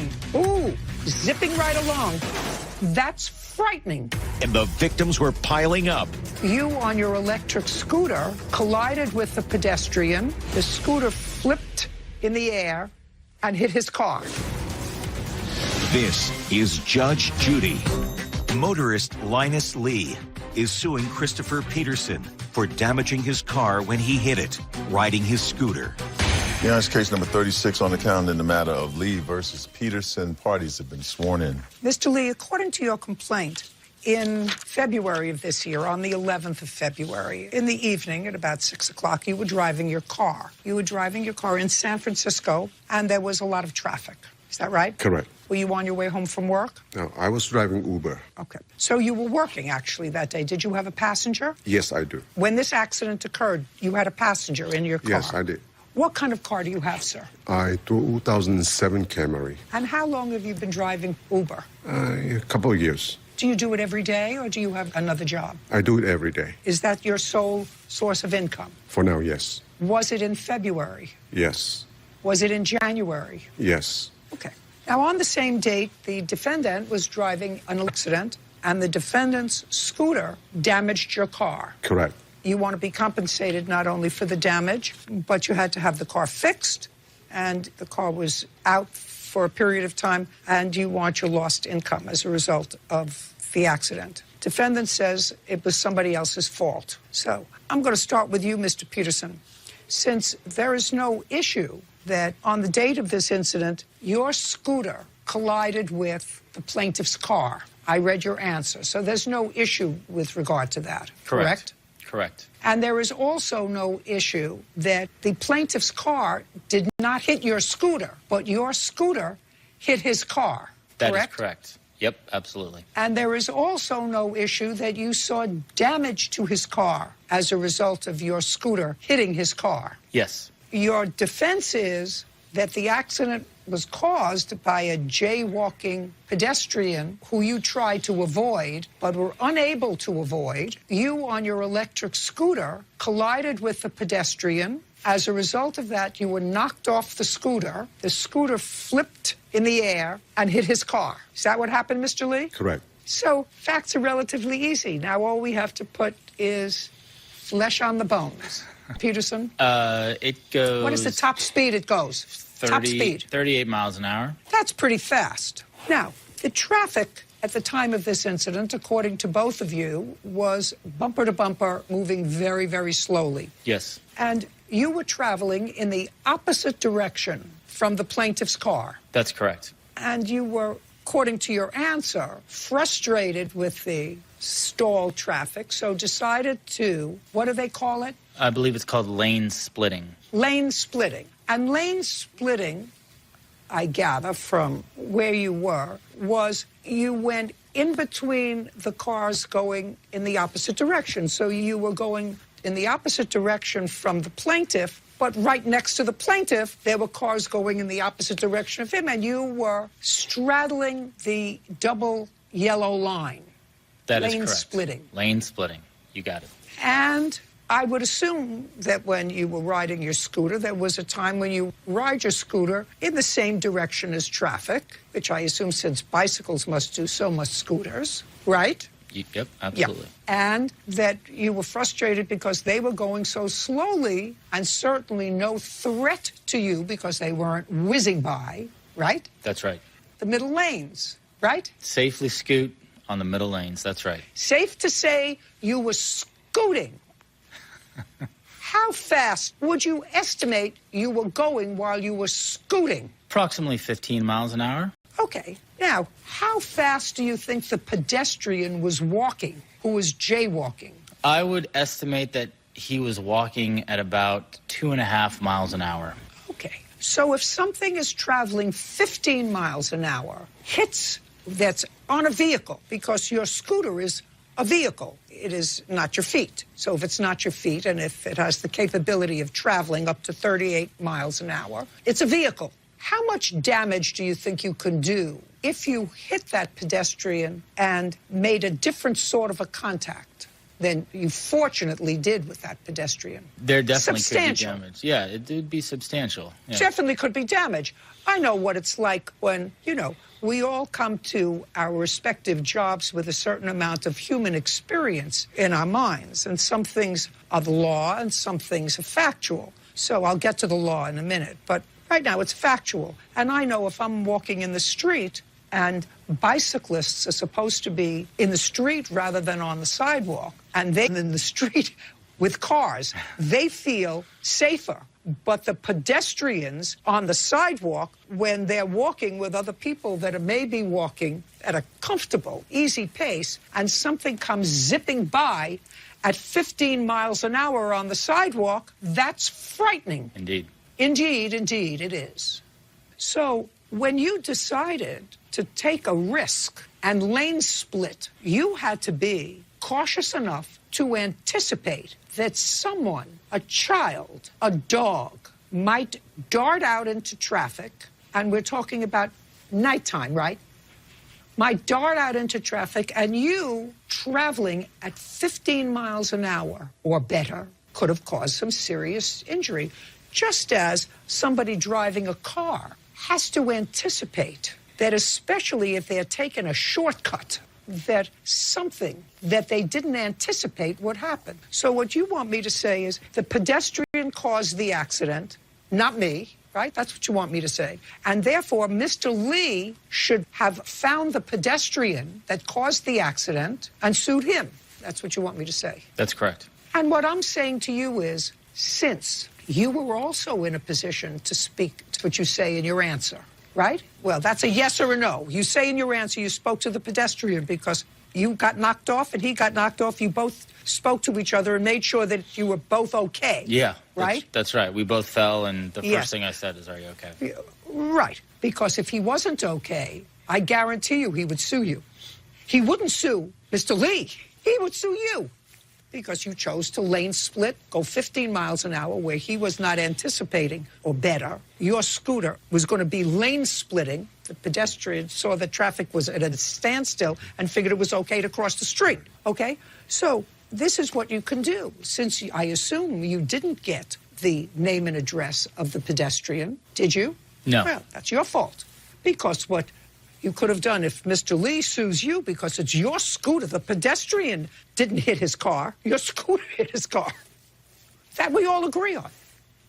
Judy. Ooh, zipping right along. That's frightening. And the victims were piling up. You on your electric scooter collided with the pedestrian. The scooter flipped in the air and hit his car. This is Judge Judy. Motorist Linus Lee is suing Christopher Peterson for damaging his car when he hit it, riding his scooter. Yeah, it's case number 36 on the calendar in the matter of Lee versus Peterson. Parties have been sworn in. Mr. Lee, according to your complaint, in February of this year, on the 11th of February, in the evening at about 6 o'clock, you were driving your car. You were driving your car in San Francisco, and there was a lot of traffic. Is that right? Correct. Were you on your way home from work? No, I was driving Uber. Okay. So you were working, actually, that day. Did you have a passenger? Yes, I do. When this accident occurred, you had a passenger in your car? Yes, I did. What kind of car do you have, sir? I 2007 Camry. And how long have you been driving Uber? A couple of years. Do you do it every day, or do you have another job? I do it every day. Is that your sole source of income? For now, yes. Was it in February? Yes. Was it in January? Yes. Okay. Now, on the same date, the defendant was driving an accident, and the defendant's scooter damaged your car. Correct. You want to be compensated not only for the damage, but you had to have the car fixed, and the car was out for a period of time, and you want your lost income as a result of the accident. Defendant says it was somebody else's fault. So I'm going to start with you, Mr. Peterson. Since there is no issue that on the date of this incident, your scooter collided with the plaintiff's car. I read your answer. So there's no issue with regard to that, correct? Correct. And there is also no issue that the plaintiff's car did not hit your scooter, but your scooter hit his car, That correct? is correct. Yep, absolutely. And there is also no issue that you saw damage to his car as a result of your scooter hitting his car. Yes. Your defense is that the accident was caused by a jaywalking pedestrian who you tried to avoid but were unable to avoid. You, on your electric scooter, collided with the pedestrian. As a result of that, you were knocked off the scooter. The scooter flipped in the air and hit his car. Is that what happened, Mr. Lee? Correct. So facts are relatively easy. Now all we have to put is flesh on the bones. Peterson? It goes... What is the top speed it goes? Top speed? 38 miles an hour. That's pretty fast. Now, the traffic at the time of this incident, according to both of you, was bumper to bumper, moving very, very slowly. Yes. And you were traveling in the opposite direction from the plaintiff's car. That's correct. And you were, according to your answer, frustrated with the stalled traffic, so decided to, what do they call it? I believe it's called lane splitting. Lane splitting. And lane splitting, I gather from where you were, was you went in between the cars going in the opposite direction. So you were going in the opposite direction from the plaintiff, but right next to the plaintiff, there were cars going in the opposite direction of him, and you were straddling the double yellow line. That is lane correct. Splitting. Lane splitting. You got it. And I would assume that when you were riding your scooter, there was a time when you ride your scooter in the same direction as traffic, which I assume since bicycles must do, so must scooters, right? Yep, absolutely. Yeah. And that you were frustrated because they were going so slowly and certainly no threat to you because they weren't whizzing by, right? That's right. The middle lanes, right? Safely scoot on the middle lanes. That's right. Safe to say you were scooting. How fast would you estimate you were going while you were scooting? Approximately 15 miles an hour. Okay. Now, how fast do you think the pedestrian was walking who was jaywalking? I would estimate that he was walking at about 2.5 miles an hour. Okay. So if something is traveling 15 miles an hour, hits that's on a vehicle, because your scooter is a vehicle. It is not your feet. So if it's not your feet and if it has the capability of traveling up to 38 miles an hour, it's a vehicle. How much damage do you think you could do if you hit that pedestrian and made a different sort of a contact? than you fortunately did with that pedestrian. There definitely could be Substantial. damage. Yeah, it would be substantial. Yeah. Definitely could be damage. I know what it's like when, we all come to our respective jobs with a certain amount of human experience in our minds. And some things are the law and some things are factual. So I'll get to the law in a minute. But right now it's factual. And I know if I'm walking in the street and bicyclists are supposed to be in the street rather than on the sidewalk, and they're in the street with cars, they feel safer. But the pedestrians on the sidewalk, when they're walking with other people that are maybe walking at a comfortable, easy pace, and something comes zipping by at 15 miles an hour on the sidewalk, that's frightening. Indeed. Indeed, indeed, it is. So when you decided to take a risk and lane split, you had to be cautious enough to anticipate that someone, a child, a dog, might dart out into traffic, and we're talking about nighttime, right? Might dart out into traffic, and you, traveling at 15 miles an hour or better, could have caused some serious injury, just as somebody driving a car has to anticipate that, especially if they're taking a shortcut, that something that they didn't anticipate would happen. So what you want me to say is the pedestrian caused the accident, not me, right? That's what you want me to say. And therefore, Mr. Lee should have found the pedestrian that caused the accident and sued him. That's what you want me to say. That's correct. And what I'm saying to you is, since you were also in a position to speak to what you say in your answer, right? Well, that's a yes or a no. You say in your answer you spoke to the pedestrian because you got knocked off and he got knocked off. You both spoke to each other and made sure that you were both okay. Yeah. Right? That's right. We both fell, and the Yeah. first thing I said is, "Are you okay?" Right. Because if he wasn't okay, I guarantee you he would sue you. He wouldn't sue Mr. Lee. He would sue you because you chose to lane split, go 15 miles an hour where he was not anticipating, or better, your scooter was going to be lane splitting. The pedestrian saw that traffic was at a standstill and figured it was okay to cross the street, okay? So this is what you can do. Since I assume you didn't get the name and address of the pedestrian, did you? No. Well, that's your fault. Because what you could have done if Mr. Lee sues you because it's your scooter, the pedestrian didn't hit his car, your scooter hit his car. That we all agree on.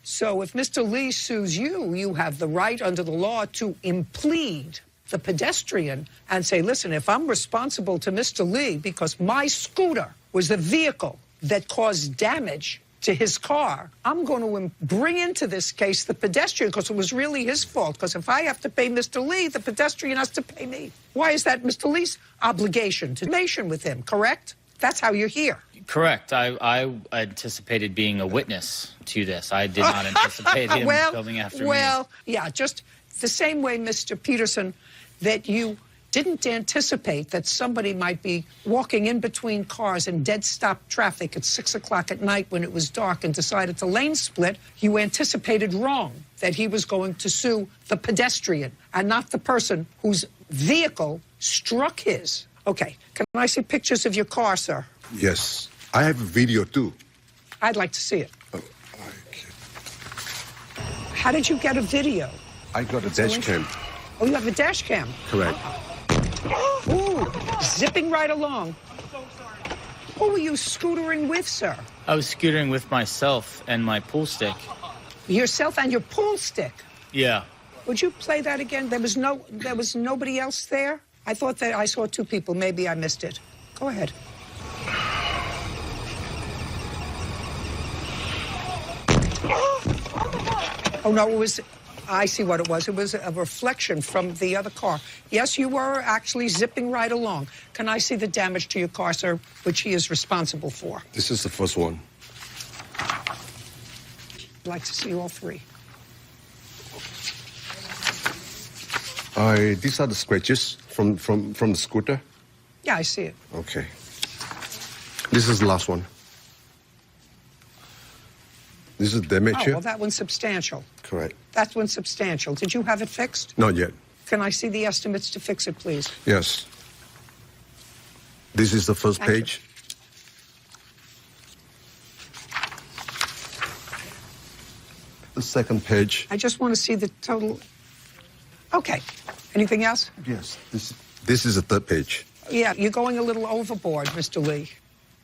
So if Mr. Lee sues you, you have the right under the law to implead the pedestrian and say, listen, if I'm responsible to Mr. Lee because my scooter was the vehicle that caused damage to his car, I'm going to bring into this case the pedestrian because it was really his fault. Because if I have to pay Mr. Lee, the pedestrian has to pay me. Why is that Mr. Lee's obligation to nation with him, correct? That's how you're here. Correct. I anticipated being a witness to this. I did not anticipate him coming after me. Well, yeah, just the same way, Mr. Peterson, that you didn't anticipate that somebody might be walking in between cars in dead stop traffic at 6 o'clock at night when it was dark and decided to lane split. You anticipated wrong that he was going to sue the pedestrian and not the person whose vehicle struck his. Okay, can I see pictures of your car, sir? Yes. I have a video too. I'd like to see it. Oh, okay. How did you get a video? I got a dash cam. Oh, you have a dash cam? Correct. Ooh, zipping right along. Who were you scootering with, sir? I was scootering with myself and my pool stick. Yourself and your pool stick. Yeah. Would you play that again? There was nobody else there? I thought that I saw two people. Maybe I missed it. Go ahead. Oh, no, it was... I see what it was. It was a reflection from the other car. Yes, you were actually zipping right along. Can I see the damage to your car, sir, which he is responsible for? This is the first one. I'd like to see all three. These are the scratches from the scooter. Yeah, I see it. Okay. This is the last one. This is damage Oh, here. well, that one's substantial. Correct. That one's substantial. Did you have it fixed? Not yet. Can I see the estimates to fix it, please? Yes. This is the first Thank you. page. second page. I just want to see the total. Okay. Anything else? Yes, this is the third page. Yeah, you're going a little overboard, Mr. Lee.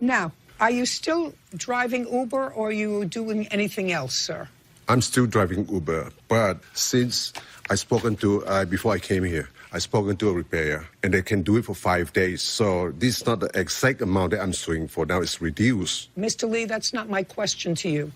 Now, are you still driving Uber or are you doing anything else, sir? I'm still driving Uber, but since I spoken to, before I came here, I spoken to a repairer, and they can do it for 5 days. So this is not the exact amount that I'm suing for. Now it's reduced. Mr. Lee, that's not my question to you.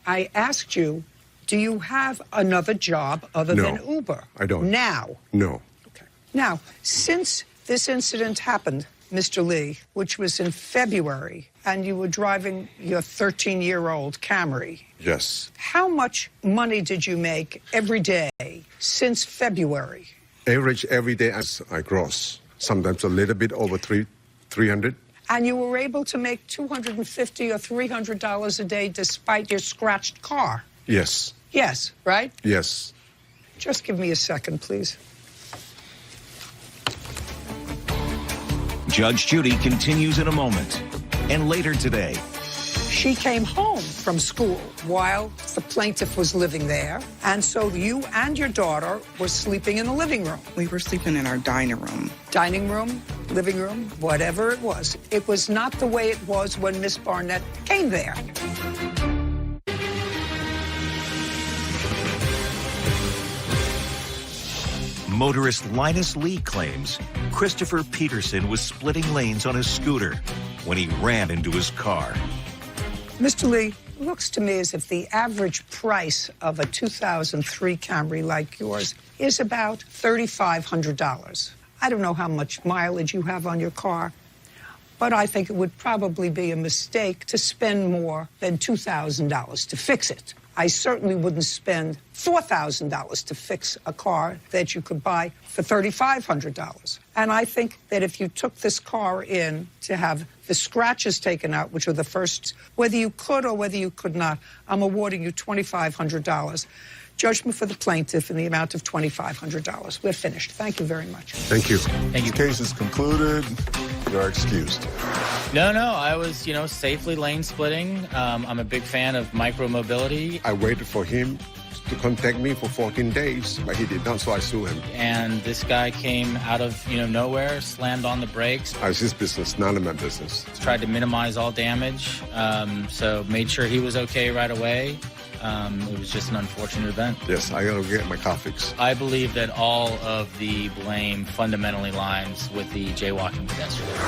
I asked you, do you have another job other than Uber? I don't. Now? No. Okay. Now, since this incident happened, Mr. Lee, which was in February, and you were driving your 13-year-old Camry. Yes. How much money did you make every day since February? Average every day I gross. Sometimes a little bit over 300. And you were able to make $250 or $300 a day despite your scratched car? Yes. Yes, right? Yes. Just give me a second, please. Judge Judy continues in a moment. And later today, She came home from school while the plaintiff was living there, and so you and your daughter were sleeping in the living room. We were sleeping in our dining room. Dining room, living room, whatever it was. It was not the way it was when Miss Barnett came there. motorist Linus Lee claims Christopher Peterson was splitting lanes on his scooter when he ran into his car. Mr. Lee, it looks to me as if the average price of a 2003 Camry like yours is about $3,500. I don't know how much mileage you have on your car, but I think it would probably be a mistake to spend more than $2,000 to fix it. I certainly wouldn't spend $4,000 to fix a car that you could buy for $3,500. And I think that if you took this car in to have the scratches taken out, which are the first, whether you could or whether you could not, I'm awarding you $2,500. Judgment for the plaintiff in the amount of $2,500. We're finished. Thank you very much. Thank you. Thank you. This case is concluded. You are excused. No, I was, safely lane splitting. I'm a big fan of micro-mobility. I waited for him to contact me for 14 days, but he did not, so I sued him. And this guy came out of, nowhere, slammed on the brakes. It's his business, none of my business. Tried to minimize all damage, so made sure he was okay right away. It was just an unfortunate event. Yes, I gotta get my car fixed. I believe that all of the blame fundamentally lies with the jaywalking pedestrian.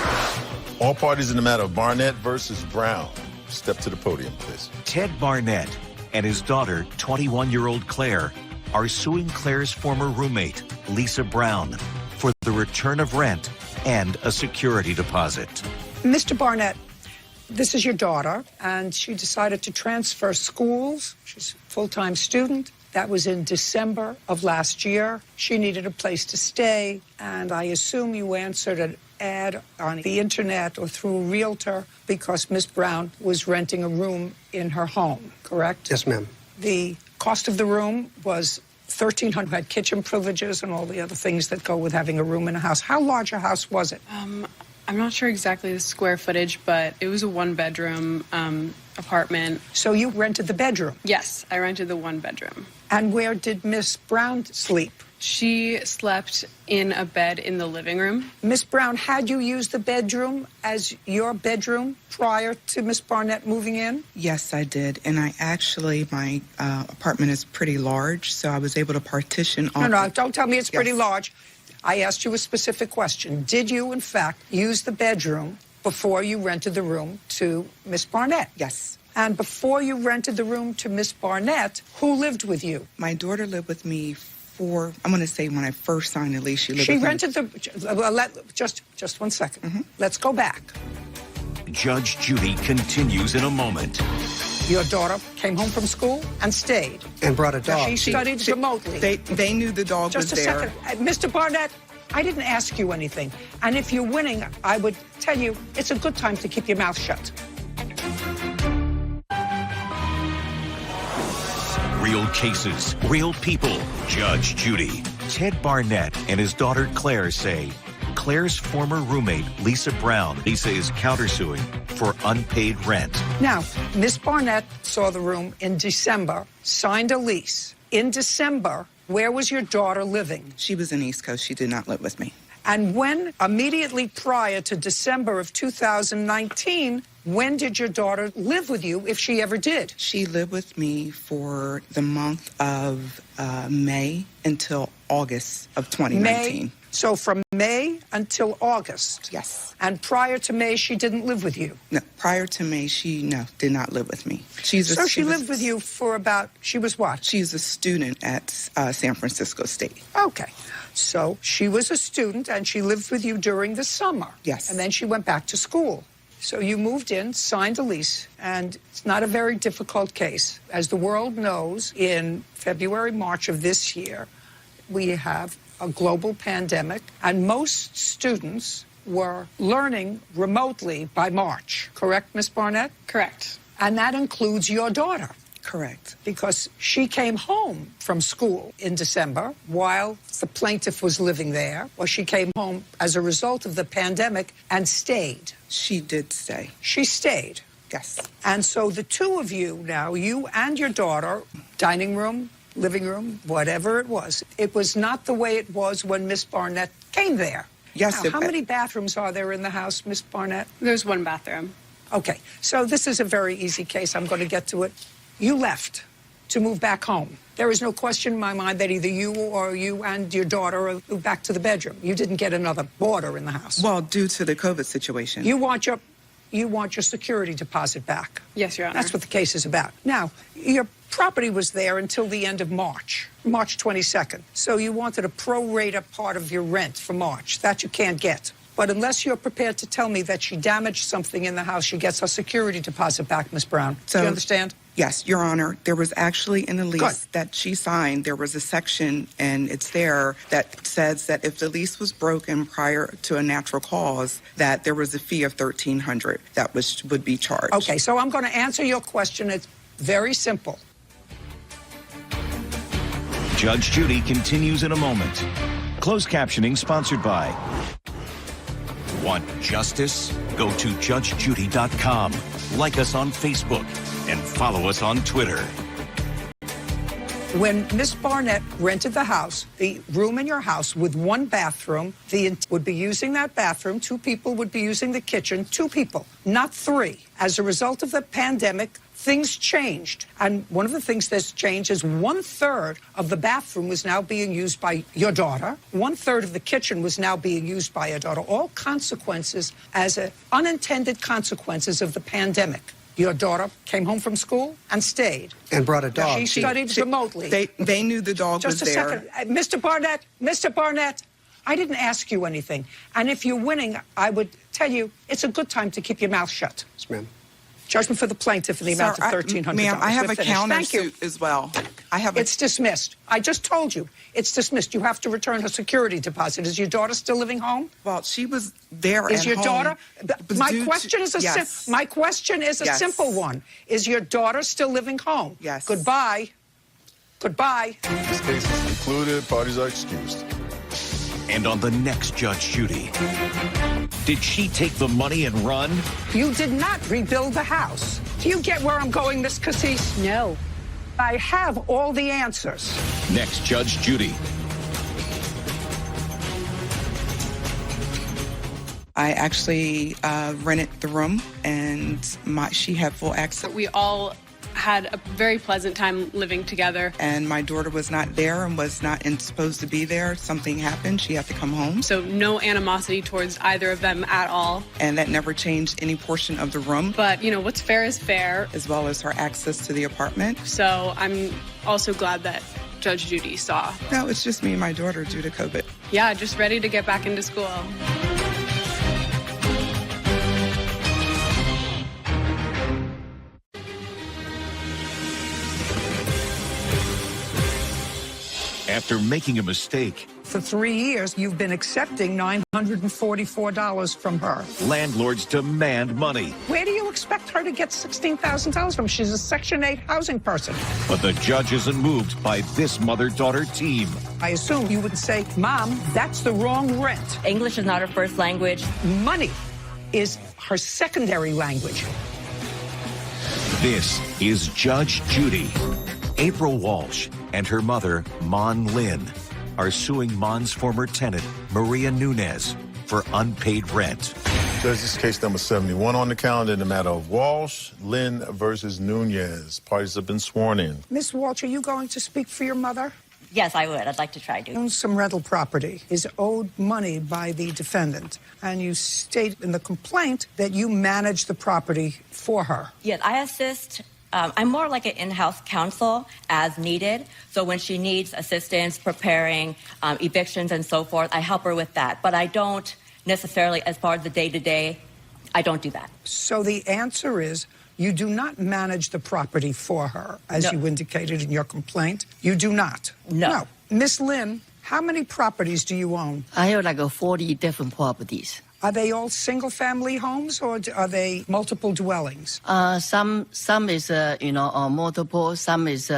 All parties in the matter of Barnett versus Brown. Step to the podium, please. Ted Barnett and his daughter, 21-year-old Claire, are suing Claire's former roommate, Lisa Brown, for the return of rent and a security deposit. Mr. Barnett, this is your daughter, and she decided to transfer schools. She's a full-time student. That was in December of last year. She needed a place to stay, and I assume you answered an ad on the internet or through a realtor because Miss Brown was renting a room in her home, correct? Yes, ma'am. The cost of the room was $1,300, had kitchen privileges and all the other things that go with having a room in a house. How large a house was it? I'm not sure exactly the square footage, but it was a one-bedroom apartment. So you rented the bedroom? Yes, I rented the one bedroom. And where did Miss Brown sleep? She slept in a bed in the living room. Miss Brown, had you used the bedroom as your bedroom prior to Miss Barnett moving in? Yes, I did. And my apartment is pretty large, so I was able to partition off. No, don't tell me it's pretty Yes. large. I asked you a specific question. Did you, in fact, use the bedroom before you rented the room to Miss Barnett? Yes. And before you rented the room to Miss Barnett, who lived with you? My daughter lived with me I'm going to say when I first signed the lease, she lived She with me. rented just 1 second. Mm-hmm. Let's go back. Judge Judy continues in a moment. Your daughter came home from school and stayed. And brought a dog. She studied remotely. They knew the dog Just was a there. second. Mr. Barnett, I didn't ask you anything. And if you're winning, I would tell you it's a good time to keep your mouth shut. Real cases, real people. Judge Judy. Ted Barnett and his daughter Claire say Claire's former roommate, Lisa Brown. Lisa is countersuing for unpaid rent. Now, Miss Barnett saw the room in December, signed a lease. In December, where was your daughter living? She was in East Coast. She did not live with me. And when, immediately prior to December of 2019, when did your daughter live with you, if she ever did? She lived with me for the month of May until August of 2019. May, so from May until August? Yes. And prior to May, she didn't live with you? No, prior to May, she did not live with me. She lived with you for about, she was what? She's a student at San Francisco State. Okay. So she was a student and she lived with you during the summer. Yes. And then she went back to school. So you moved in, signed a lease, and it's not a very difficult case. As the world knows, in February, March of this year, we have a global pandemic, and most students were learning remotely by March. Correct, Ms. Barnett? Correct. And that includes your daughter. Correct. Because she came home from school in December while the plaintiff was living there, or she came home as a result of the pandemic and stayed. She did stay. She stayed. Yes. And so the two of you now, you and your daughter, dining room, living room, whatever it was not the way it was when Miss Barnett came there. Yes. Now, how many bathrooms are there in the house, Miss Barnett? There's one bathroom. Okay, so this is a very easy case. I'm going to get to it. You left to move back home. There is no question in my mind that either you or you and your daughter moved back to the bedroom. You didn't get another boarder in the house. Well, due to the COVID situation. You want your security deposit back. Yes, Your Honor. That's what the case is about. Now, your property was there until the end of March 22nd. So you wanted a pro-rata part of your rent for March. That you can't get. But unless you're prepared to tell me that she damaged something in the house, she gets her security deposit back, Ms. Brown. Do you understand? Yes, Your Honor. There was actually in the lease Good. that she signed, there was a section, and it's there, that says that if the lease was broken prior to a natural cause, that there was a fee of $1,300 that would be charged. Okay, so I'm going to answer your question. It's very simple. Judge Judy continues in a moment. Closed captioning sponsored by... Want justice? Go to judgejudy.com. Like us on Facebook and follow us on Twitter. When Miss Barnett rented the house, the room in your house with one bathroom, would be using that bathroom. 2 people would be using the kitchen. 2 people, not 3. As a result of the pandemic, things changed. And one of the things that's changed is 1/3 of the bathroom was now being used by your daughter. 1/3 of the kitchen was now being used by your daughter. All consequences unintended consequences of the pandemic. Your daughter came home from school and stayed. And brought a dog. She studied remotely. They knew the dog was there. Just a second. Mr. Barnett, I didn't ask you anything. And if you're winning, I would tell you it's a good time to keep your mouth shut. Yes, ma'am. Judgment for the plaintiff in the amount of $1,300. Ma'am, I have a Thank you. countersuit as well. It's dismissed. I just told you. It's dismissed. You have to return her security deposit. Is your daughter still living home? Well, she was there Is at your home. daughter? My question is a Yes. simple one. Is your daughter still living home? Yes. Goodbye. Goodbye. This case is concluded. Parties are excused. And on the next Judge Judy, did she take the money and run? You did not rebuild the house. Do you get where I'm going, Miss Cassis? No. I have all the answers. Next Judge Judy. I actually rented the room, and she had full access. We all had a very pleasant time living together. And my daughter was not there and was not supposed to be there. Something happened. She had to come home. So no animosity towards either of them at all. And that never changed any portion of the room. But, what's fair is fair. As well as her access to the apartment. So I'm also glad that Judge Judy saw. No, it's just me and my daughter due to COVID. Yeah, just ready to get back into school. After making a mistake, For 3 years, you've been accepting $944 from her. Landlords demand money, Where do you expect her to get $16,000 from? She's a Section 8 housing person. but the judge isn't moved by this mother-daughter team. I assume you would say, Mom, that's the wrong rent. English is not her first language. Money is her secondary language. This is Judge Judy. April Walsh and her mother, Mon Lynn, are suing Mon's former tenant, Maria Nunez, for unpaid rent. Judge, this is case number 71 on the calendar in the matter of Walsh, Lynn versus Nunez. Parties have been sworn in. Miss Walsh, are you going to speak for your mother? Yes, I would. I'd like to try to. Some rental property is owed money by the defendant, and you state in the complaint that you manage the property for her. Yes, I assist. I'm more like an in-house counsel as needed. So when she needs assistance preparing evictions and so forth, I help her with that. But I don't necessarily, as far as the day-to-day, I don't do that. So the answer is you do not manage the property for her, as you indicated in your complaint. You do not. No. Miss Lynn, how many properties do you own? I have like 40 different properties. Are they all single-family homes, or are they multiple dwellings? Some is multiple. Some is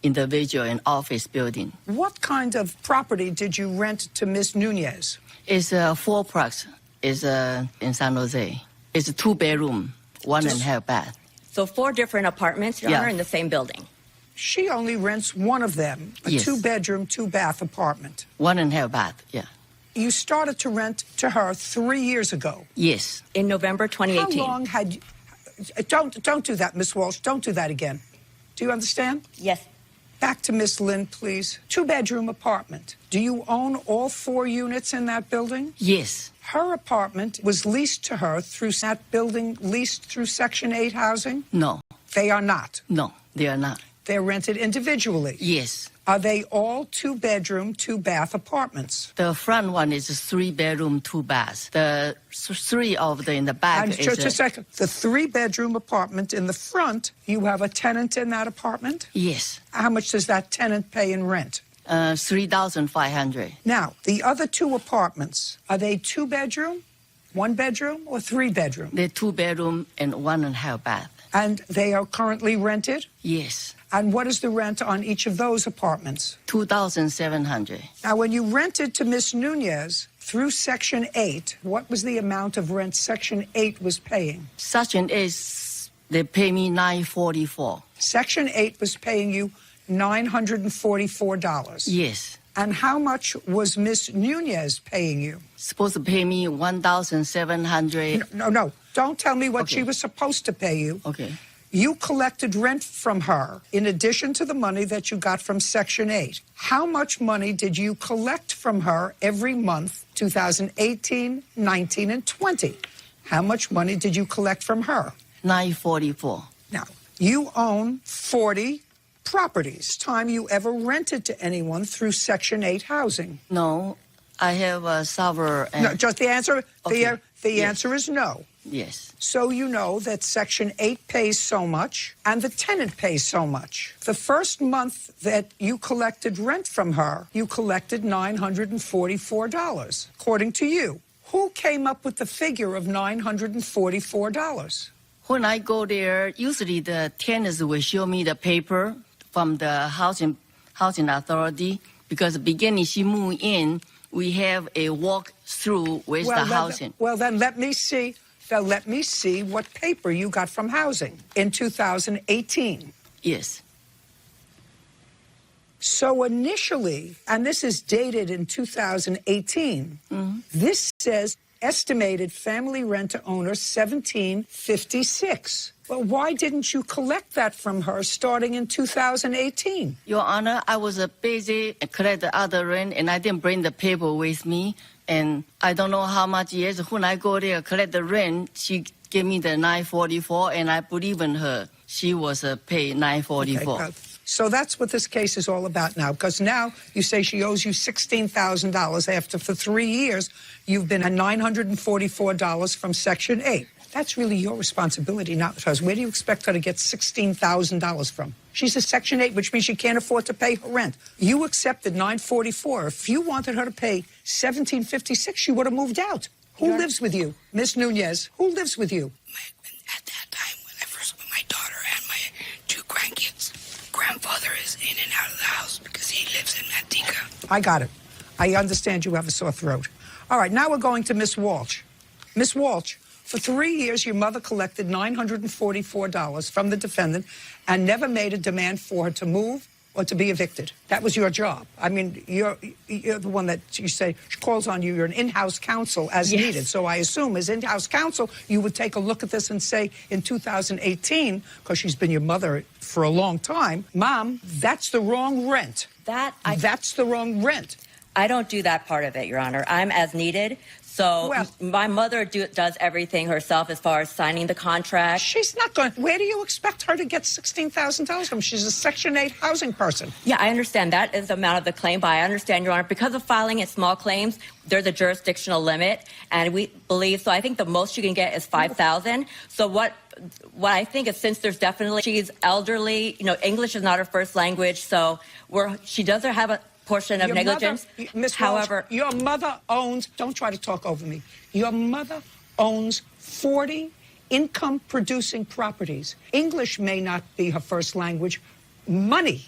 individual and office building. What kind of property did you rent to Miss Nunez? It's a fourplex. It's in San Jose. It's a 2-bedroom, 1.5 bath. So 4 different apartments, Your Yeah. Honor, in the same building. She only rents one of them, a Yes. 2-bedroom, 2-bath apartment. 1.5 bath. Yeah. You started to rent to her 3 years ago. Yes. In November 2018. How long had you... Don't do that, Miss Walsh. Don't do that again. Do you understand? Yes. Back to Miss Lynn, please. 2-bedroom apartment. Do you own all 4 units in that building? Yes. Her apartment was leased to her through that building, leased through Section 8 housing? No. They are not. No, they are not. They're rented individually. Yes. Are they all 2-bedroom, 2-bath apartments? The front one is a 3-bedroom, 2 baths. The 3 of the in the back And is just a second. The 3-bedroom apartment in the front, you have a tenant in that apartment? Yes. How much does that tenant pay in rent? 3,500. Now, the other 2 apartments, are they 2-bedroom, 1-bedroom, or 3-bedroom? They're 2-bedroom and 1.5 bath. And they are currently rented? Yes. And what is the rent on each of those apartments? 2,700. Now, when you rented to Miss Nunez through Section 8, what was the amount of rent Section 8 was paying? Section 8, they pay me $944. Section 8 was paying you $944. Yes. And how much was Miss Nunez paying you? Supposed to pay me 1,700. No. Don't tell me what Okay. she was supposed to pay you. Okay. You collected rent from her in addition to the money that you got from Section 8. How much money did you collect from her every month, 2018, 19, and 20? How much money did you collect from her? $944. Now, you own 40 properties. Time you ever rented to anyone through Section 8 housing? No, I have a server. No, just the answer. Okay. The Yes. answer is no. Yes. So you know that Section 8 pays so much and the tenant pays so much. The first month that you collected rent from her, you collected $944, according to you. Who came up with the figure of $944? When I go there, usually the tenants will show me the paper from the housing authority, because the beginning she moved in, we have a walk through with the housing. Then let me see. Let me see what paper you got from housing in 2018. Yes. So initially, and this is dated in 2018, this says estimated family rent to owner $1,756. Well, why didn't you collect that from her starting in 2018? Your Honor, I was busy collect the other rent, and I didn't bring the paper with me. And I don't know how much it is. When I go there collect the rent, she gave me the $944, and I believe in her. She was paid $944. Okay, so that's what this case is all about now, because now you say she owes you $16,000 after for 3 years you've been at $944 from Section 8. That's really your responsibility, not hers. Where do you expect her to get $16,000 from? She's a Section 8, which means she can't afford to pay her rent. You accepted $944. If you wanted her to pay $1,756, she would have moved out. Who lives with you? Miss Nunez, who lives with you? At that time, when I first met my daughter and my 2 grandkids, grandfather is in and out of the house because he lives in Manteca. I got it. I understand you have a sore throat. All right, now we're going to Miss Walsh. Miss Walsh, for 3 years, your mother collected $944 from the defendant and never made a demand for her to move or to be evicted. That was your job. I mean, you're the one that you say she calls on you. You're an in-house counsel as needed. So I assume as in-house counsel, you would take a look at this and say in 2018, because she's been your mother for a long time, Mom, that's the wrong rent. That's the wrong rent. I don't do that part of it, Your Honor. I'm as needed. So my mother does everything herself as far as signing the contract. She's not going. Where do you expect her to get $16,000 from? She's a Section 8 housing person. Yeah, I understand that is the amount of the claim, but I understand, Your Honor, because of filing in small claims, there's a jurisdictional limit, and we believe, so I think the most you can get is $5,000. So what I think is, since there's definitely, she's elderly, English is not her first language, so she does have a portion of negligence. Miss However, Walsh, your mother owns, don't try to talk over me, your mother owns 40 income-producing properties. English may not be her first language. Money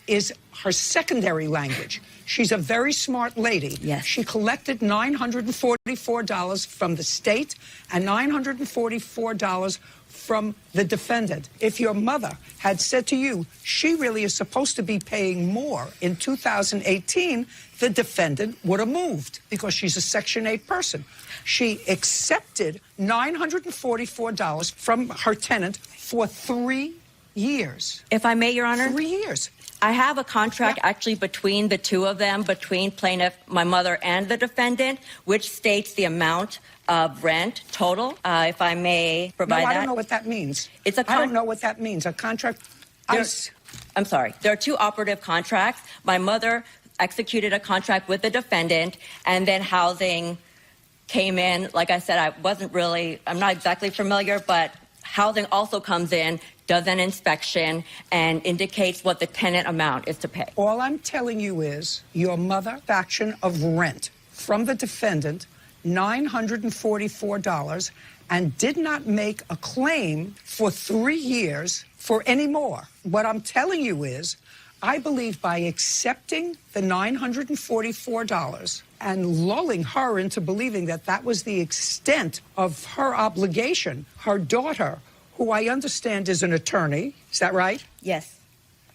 is her secondary language. She's a very smart lady. Yes. She collected $944 from the state and $944 from the defendant. If your mother had said to you, she really is supposed to be paying more in 2018, the defendant would have moved because she's a Section 8 person. She accepted $944 from her tenant for 3 years. If I may, Your Honor? 3 years. I have a contract actually between the two of them, between plaintiff, my mother, and the defendant, which states the amount of rent total. If I may provide that. I don't know what that means. I don't know what that means. A contract. I'm sorry. There are 2 operative contracts. My mother executed a contract with the defendant, and then housing came in. Like I said, I'm not exactly familiar, but housing also comes in, does an inspection, and indicates what the tenant amount is to pay. All I'm telling you is your mother faction of rent from the defendant, $944, and did not make a claim for 3 years for any more. What I'm telling you is, I believe by accepting the $944 and lulling her into believing that that was the extent of her obligation, her daughter, who I understand is an attorney, is that right? Yes.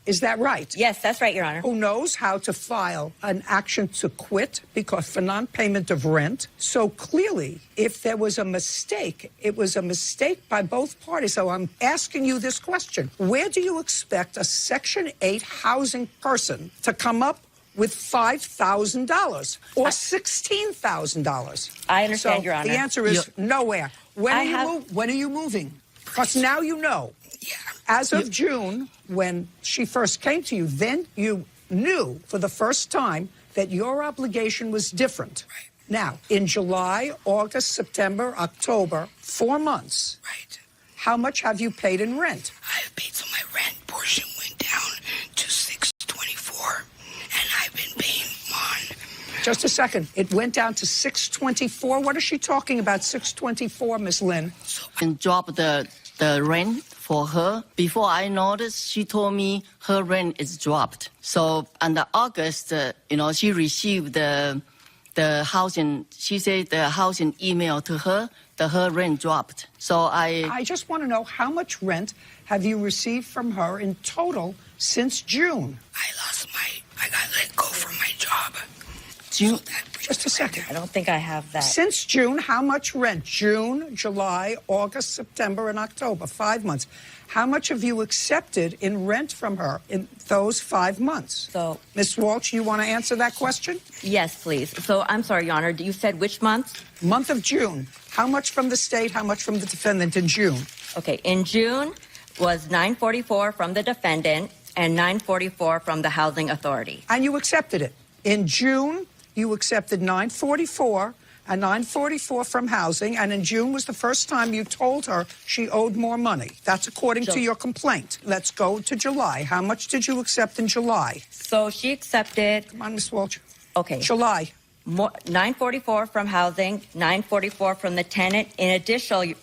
Is that right? Yes, that's right, Your Honor. Who knows how to file an action to quit because for non-payment of rent. So clearly, if there was a mistake, it was a mistake by both parties. So I'm asking you this question. Where do you expect a Section 8 housing person to come up with $5,000 or $16,000? I understand, Your Honor. The answer is nowhere. When are you moving? Because now you know. Yeah. As of June, when she first came to you, then you knew for the first time that your obligation was different. Right. Now, in July, August, September, October, 4 months. Right. How much have you paid in rent? I have paid, so my rent portion went down to $624, and I've been paying on. Just a second. It went down to $624. What is she talking about, $624, Miss Lynn? And drop the rent for her. Before I noticed, she told me her rent is dropped. So under August, she received the housing. She said the housing email to her that her rent dropped. So I just want to know how much rent have you received from her in total since June? I got let go from my job. June. Just a second. I don't think I have that. Since June, how much rent? June, July, August, September, and October, 5 months. How much have you accepted in rent from her in those 5 months? So, Ms. Walsh, you want to answer that question? Yes, please. So, I'm sorry, Your Honor, you said which month? Month of June. How much from the state, how much from the defendant in June? Okay, in June was $944 from the defendant and $944 from the housing authority. And you accepted it. In June, you accepted $944 and 944 from housing, and in June was the first time you told her she owed more money. That's according to your complaint. Let's go to July. How much did you accept in July? So she accepted. Come on, Ms. Walsh. Okay. July. 944 from housing, 944 from the tenant. In addition,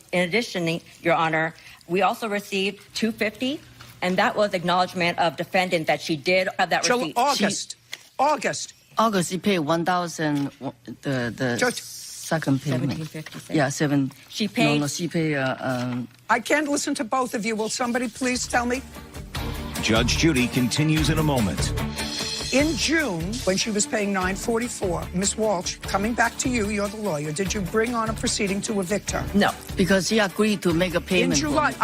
Your Honor, we also received $250, and that was acknowledgement of defendant that she did have that receipt. August. August, she paid 1,000. The second payment. 1756. Yeah, 7. She paid. No, she paid. I can't listen to both of you. Will somebody please tell me? Judge Judy continues in a moment. In June, when she was paying $944, Ms. Walsh, coming back to you, you're the lawyer, did you bring on a proceeding to evict her? No. Because she agreed to make a payment. In July.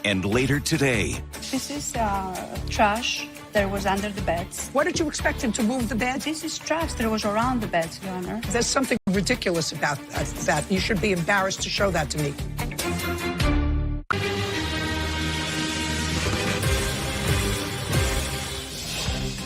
And later today. This is trash that was under the beds. What did you expect him to move the bed? This is trash that was around the beds, Your Honor. There's something ridiculous about that. You should be embarrassed to show that to me.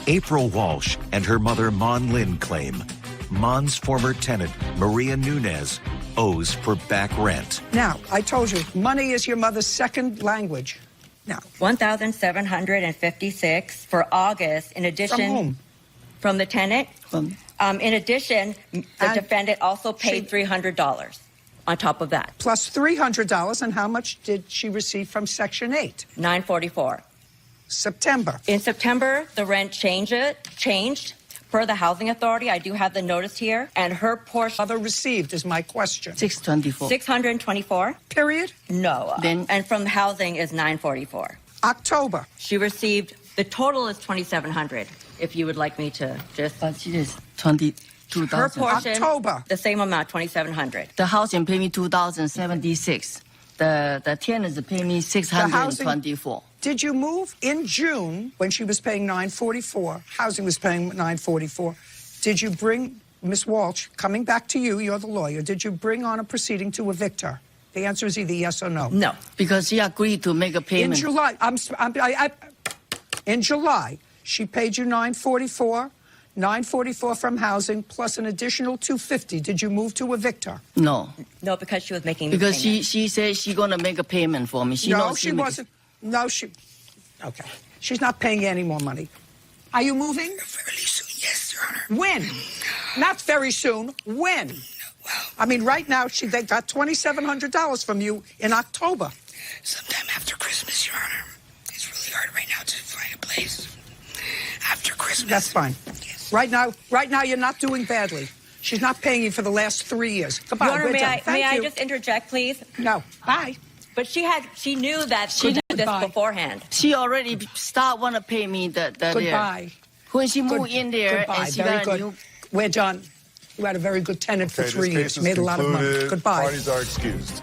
April Walsh and her mother, Mon Lin, claim Mon's former tenant, Maria Nunez, owes for back rent. Now, I told you, money is your mother's second language. Now, $1,756 for August. In addition, from whom? From the tenant. In addition, the defendant also paid $300 on top of that. Plus $300, and how much did she receive from Section 8? $944. September. In September, the rent changed per the Housing Authority. I do have the notice here, and her portion. Mother received is my question. 624. 624. Period. No. And from the housing is 944. October. She received. The total is 2,700. If you would like me to just. But she is 22,000. Her portion. October. The same amount, 2,700. The housing pay me 2,076. The tenants pay me 624. Did you move in June when she was paying $944? Housing was paying $944. Did you bring Ms. Walsh, coming back to you, you're the lawyer, did you bring on a proceeding to evict her? The answer is either yes or no. No. Because she agreed to make a payment. In July, in July, she paid you $944 from housing plus an additional $250. Did you move to evict her? No. No, because she was making the Because payment. she said she's going to make a payment for me. No, she wasn't. No, okay. She's not paying you any more money. Are you moving? Fairly soon, yes, Your Honor. When? Not very soon. When? Well, I mean, right now, they got $2,700 from you in October. Sometime after Christmas, Your Honor. It's really hard right now to find a place. After Christmas. That's fine. Yes. Right now, you're not doing badly. She's not paying you for the last 3 years. Goodbye. Your Honor, We're may done. Thank I you. just interject, please? No. Bye. But she knew that she did this beforehand. She already want to pay me the Goodbye. When she moved in there, Goodbye. and she Very got good. a new. We're done. You had a very good tenant for 3 years. This case is Made a lot of money. concluded. Goodbye. Parties are excused.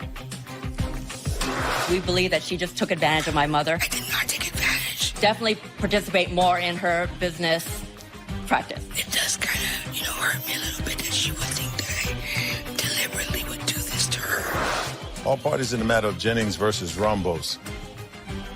We believe that she just took advantage of my mother. I did not take advantage. Definitely participate more in her business practice. It does kind of, hurt me a little bit that she would think that I deliberately would do this to her. All parties in the matter of Jennings versus Rambos.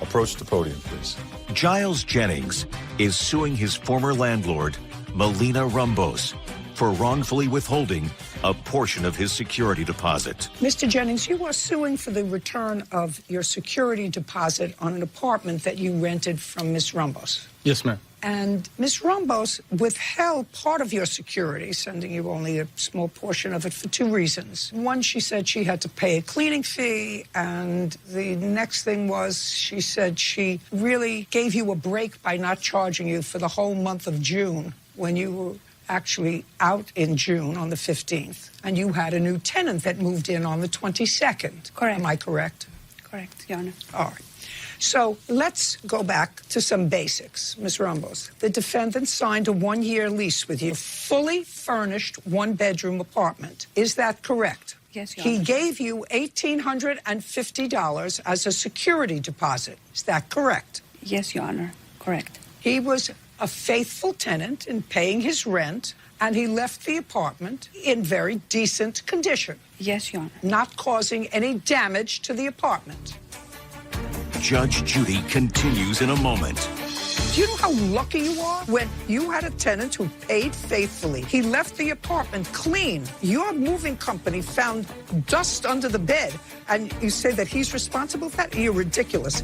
Approach the podium, please. Giles Jennings is suing his former landlord, Melina Rambos, for wrongfully withholding a portion of his security deposit. Mr. Jennings, you are suing for the return of your security deposit on an apartment that you rented from Ms. Rambos. Yes, ma'am. And Ms. Rambos withheld part of your security, sending you only a small portion of it for 2 reasons. One, she said she had to pay a cleaning fee, and the next thing was she said she really gave you a break by not charging you for the whole month of June when you were actually out in June on the 15th, and you had a new tenant that moved in on the 22nd. Correct. Am I correct? Correct, Your Honor. All right. So let's go back to some basics, Ms. Rambos. The defendant signed a 1-year lease with you, a fully furnished 1-bedroom apartment. Is that correct? Yes, Your Honor. He gave you $1,850 as a security deposit. Is that correct? Yes, Your Honor. Correct. He was a faithful tenant in paying his rent, and he left the apartment in very decent condition. Yes, Your Honor. Not causing any damage to the apartment. Judge Judy continues in a moment. Do you know how lucky you are? When you had a tenant who paid faithfully, he left the apartment clean. Your moving company found dust under the bed, and you say that he's responsible for that? You're ridiculous.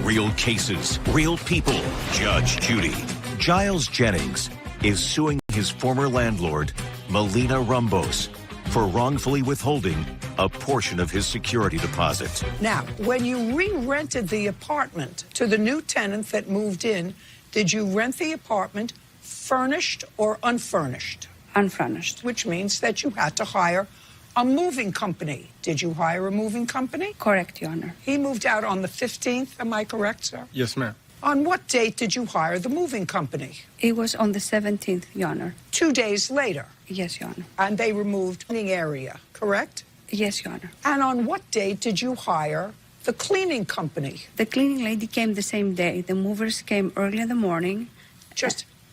Real cases, real people. Judge Judy. Giles Jennings is suing his former landlord, Melina Rumbos, for wrongfully withholding a portion of his security deposit. Now, when you re-rented the apartment to the new tenant that moved in, did you rent the apartment furnished or unfurnished? Unfurnished. Which means that you had to hire a moving company. Did you hire a moving company? Correct, Your Honor. He moved out on the 15th, am I correct, sir? Yes, ma'am. On what date did you hire the moving company? It was on the 17th, Your Honor. 2 days later. Yes, Your Honor. And they removed the area, correct? Yes, Your Honor. And on what date did you hire the cleaning company? The cleaning lady came the same day. The movers came early in the morning.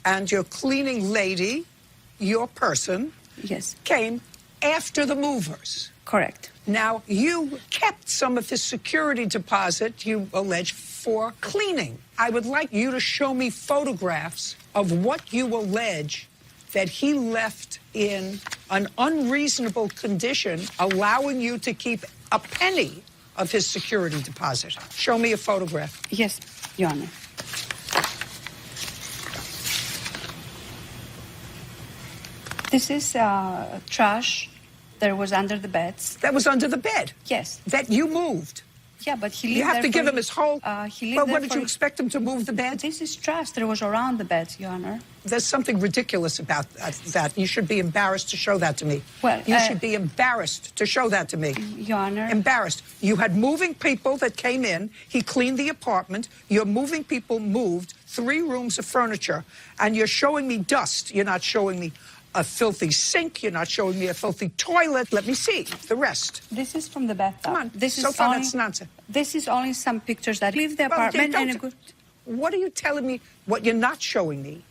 And your cleaning lady, your person, yes, came after the movers. Correct. Now, you kept some of his security deposit, you allege, for cleaning. I would like you to show me photographs of what you allege that he left in an unreasonable condition, allowing you to keep a penny of his security deposit. Show me a photograph. Yes, Your Honor. This is trash that was under the beds. That was under the bed? Yes. That you moved? Yeah, but he lived You have there to give him his whole... he lived but there what did you expect him to move the bed? This is trash that was around the beds, Your Honor. There's something ridiculous about that. You should be embarrassed to show that to me. Well, you should be embarrassed to show that to me. Your Honor. Embarrassed. You had moving people that came in. He cleaned the apartment. Your moving people moved 3 rooms of furniture. And you're showing me dust. You're not showing me a filthy sink. You're not showing me a filthy toilet. Let me see the rest. This is from the bathtub. Come on. This so is far, only, that's nonsense. This is only some pictures that leave the apartment and a good... What are you telling me? What you're not showing me?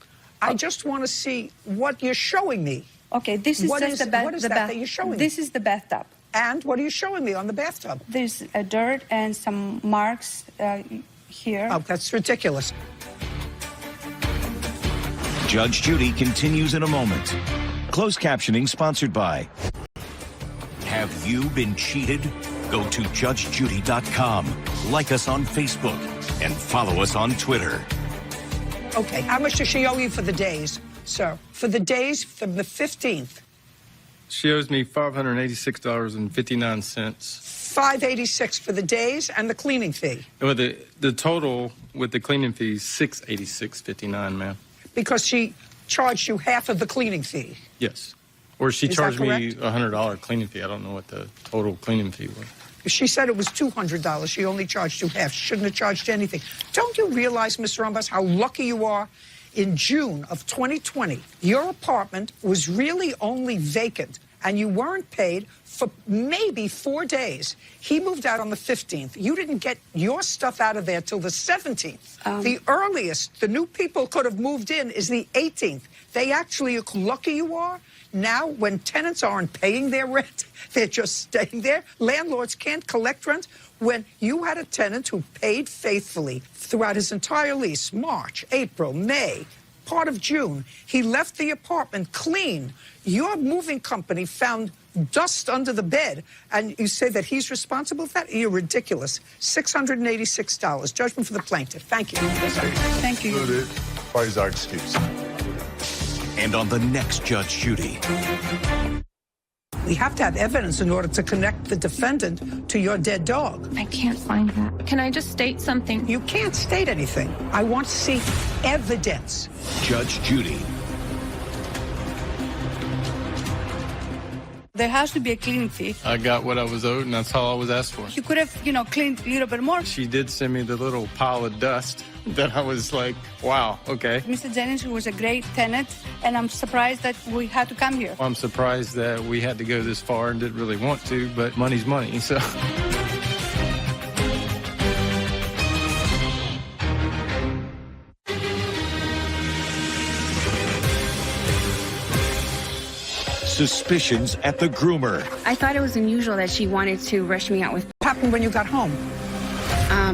I just want to see what you're showing me. Okay, this is what just is, the what is that you're showing This me? is the bathtub. And what are you showing me on the bathtub? There's dirt and some marks here. Oh, that's ridiculous. Judge Judy continues in a moment. Closed captioning sponsored by... Have you been cheated? Go to judgejudy.com. Like us on Facebook and follow us on Twitter. Okay, how much does she owe you for the days, sir? For the days from the 15th? She owes me $586.59. $586 for the days and the cleaning fee. Well, the total with the cleaning fee is $686.59, ma'am. Because she charged you half of the cleaning fee. Yes. Or she Is charged that me correct? a $100 cleaning fee. I don't know what the total cleaning fee was. She said it was $200. She only charged you half. She shouldn't have charged anything. Don't you realize, Mr. Rumbos, how lucky you are? In June of 2020, your apartment was really only vacant, and you weren't paid for maybe 4 days. He moved out on the 15th. You didn't get your stuff out of there till the 17th. The earliest the new people could have moved in is the 18th. They actually, lucky you are. Now, when tenants aren't paying their rent, they're just staying there. Landlords can't collect rent. When you had a tenant who paid faithfully throughout his entire lease, March, April, May, part of June, he left the apartment clean. Your moving company found dust under the bed, and you say that he's responsible for that? You're ridiculous. $686. Judgment for the plaintiff. Thank you. Thank you. Parties are excused. And on the next Judge Judy. We have to have evidence in order to connect the defendant to your dead dog. I can't find that. Can I just state something? You can't state anything. I want to see evidence. Judge Judy. There has to be a cleaning fee. I got what I was owed, and that's all I was asked for. You could have, cleaned a little bit more. She did send me the little pile of dust that I was like, wow, okay. Mr. Jennings was a great tenant, and I'm surprised that we had to come here. I'm surprised that we had to go this far and didn't really want to, but money's money, so... Suspicions at the groomer. I thought it was unusual that she wanted to rush me out with... What happened when you got home?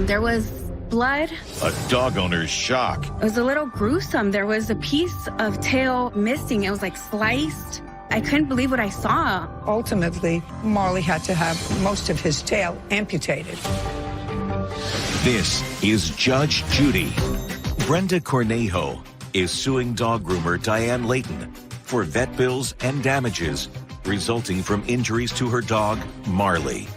There was blood. A dog owner's shock. It was a little gruesome. There was a piece of tail missing. It was like sliced. I couldn't believe what I saw. Ultimately, Marley had to have most of his tail amputated. This is Judge Judy. Brenda Cornejo is suing dog groomer Diane Layton for vet bills and damages resulting from injuries to her dog, Marley.